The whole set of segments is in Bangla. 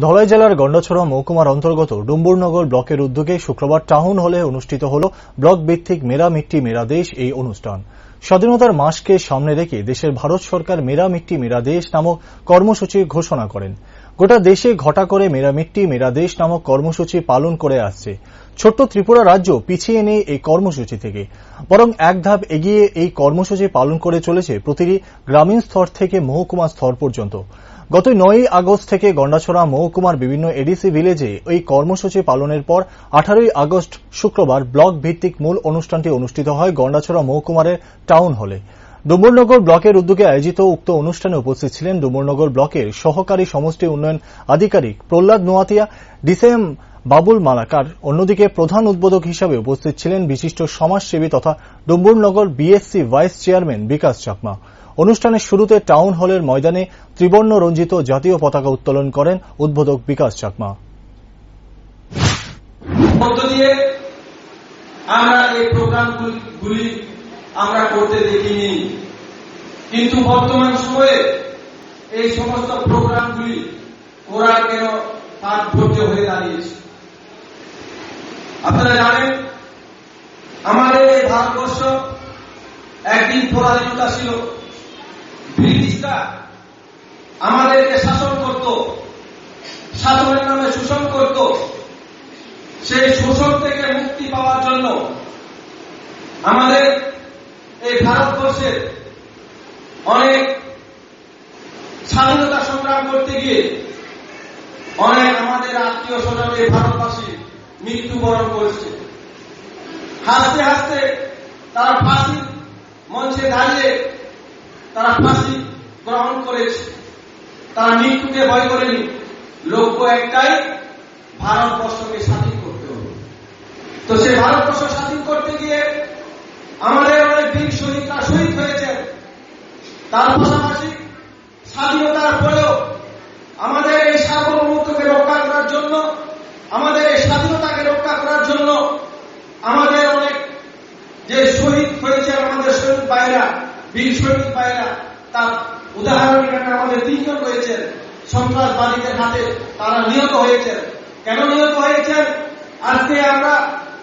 ধলাই জেলার গন্ডাছড়া মহকুমার অন্তর্গত ডুম্বুরনগর ব্লকের উদ্যোগে শুক্রবার টাউন হলে অনুষ্ঠিত হল ব্লক ভিত্তিক মেরা মিট্টি মেরা দেশ এই অনুষ্ঠান। স্বাধীনতার মাসকে সামনে রেখে দেশের ভারত সরকার মেরা মিট্টি মেরা দেশ নামক কর্মসূচি ঘোষণা করেন। গোটা দেশে ঘটা করে মেরা মিট্টি মেরা দেশ নামক কর্মসূচি পালন করে আসছে। ছোট্ট ত্রিপুরা রাজ্য পিছিয়ে নেই এই কর্মসূচি থেকে, বরং এক ধাপ এগিয়ে এই কর্মসূচি পালন করে চলেছে প্রতিটি গ্রামীণ স্তর থেকে মহকুমা স্তর পর্যন্ত। গত 9 আগস্ট থেকে গন্ডাছড়া মহকুমার বিভিন্ন এডিসি ভিলেজে এই কর্মসূচি পালনের পর 18 আগস্ট শুক্রবার ব্লক ভিত্তিক মূল অনুষ্ঠানটি অনুষ্ঠিত হয় গন্ডাছড়া মহকুমার টাউন হলে। ডুম্বুরনগর ব্লকের উদ্যোগে আয়োজিত উক্ত অনুষ্ঠানে উপস্থিত ছিলেন ডুম্বুরনগর ব্লকের সহকারী সমষ্টি উন্নয়ন আধিকারিক প্রহ্লাদ নোয়াতিয়া, ডিসিএম বাবুল মালাকার। অন্যদিকে প্রধান উদ্বোধক হিসাবে উপস্থিত ছিলেন বিশিষ্ট সমাজসেবী তথা ডুম্বুরনগর বিএসসি ভাইস চেয়ারম্যান বিকাশ চাকমা। অনুষ্ঠানের শুরুতে টাউন হলের ময়দানে ত্রিবর্ণ রঞ্জিত জাতীয় পতাকা উত্তোলন করেন উদ্বোধক বিকাশ চাকমা। আমরা এই প্রোগ্রামগুলি আমরা করতে দেখিনি, কিন্তু বর্তমান সময়ে এই সমস্ত প্রোগ্রামগুলি ওরা কেন তাৎপর্য হয়ে দাঁড়িয়েছে। আপনারা জানেন, আমাদের এই ভারতবর্ষ একদিন পরাধীনতা ছিল। ব্রিটিশরা আমাদেরকে শাসন করত, শাসনের নামে শোষণ করত। সেই শোষণ থেকে মুক্তি পাওয়ার জন্য আমাদের এই ভারতবর্ষের অনেক স্বাধীনতা সংগ্রাম করতে গিয়ে অনেক আমাদের আত্মীয় স্বজন এই ভারতবাসী মৃত্যুবরণ করেছে। হাসতে হাসতে তারা ফাঁসির মঞ্চে দাঁড়িয়ে তারা ফাঁসি গ্রহণ করেছে। তারা মৃত্যুকে ভয় করেনি। লক্ষ্য একটাই, ভারতবর্ষকে স্বাধীন করতে হবে। তো সেই ভারতবর্ষ স্বাধীন করতে গিয়ে আমাদের অনেক বীর শহীদরা শহীদ হয়েছে। তার পাশাপাশি স্বাধীনতার পরেও আমাদের এই সার্বভৌমত্বকে রক্ষা করার জন্য, আমাদের এই স্বাধীনতাকে রক্ষা করার জন্য আমাদের অনেক যে শহীদ হয়েছে, আমাদের শহীদ ভাইরা, বীর শহীদ ভাইরা, তার উদাহরণ এখানে আমাদের 3 জন রয়েছেন। সন্ত্রাসবাদীদের হাতে তারা নিহত হয়েছেন। কেন নিহত হয়েছেন? আজকে আমরা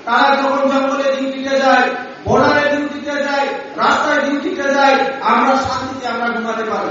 তারা যখন জঙ্গলে ডিউটিতে যায়, বর্ডারে ডিউটিতে যায়, রাস্তায় ডিউটিতে যায়, আমরা শান্তিতে আমরা ঘুমাতে পারি।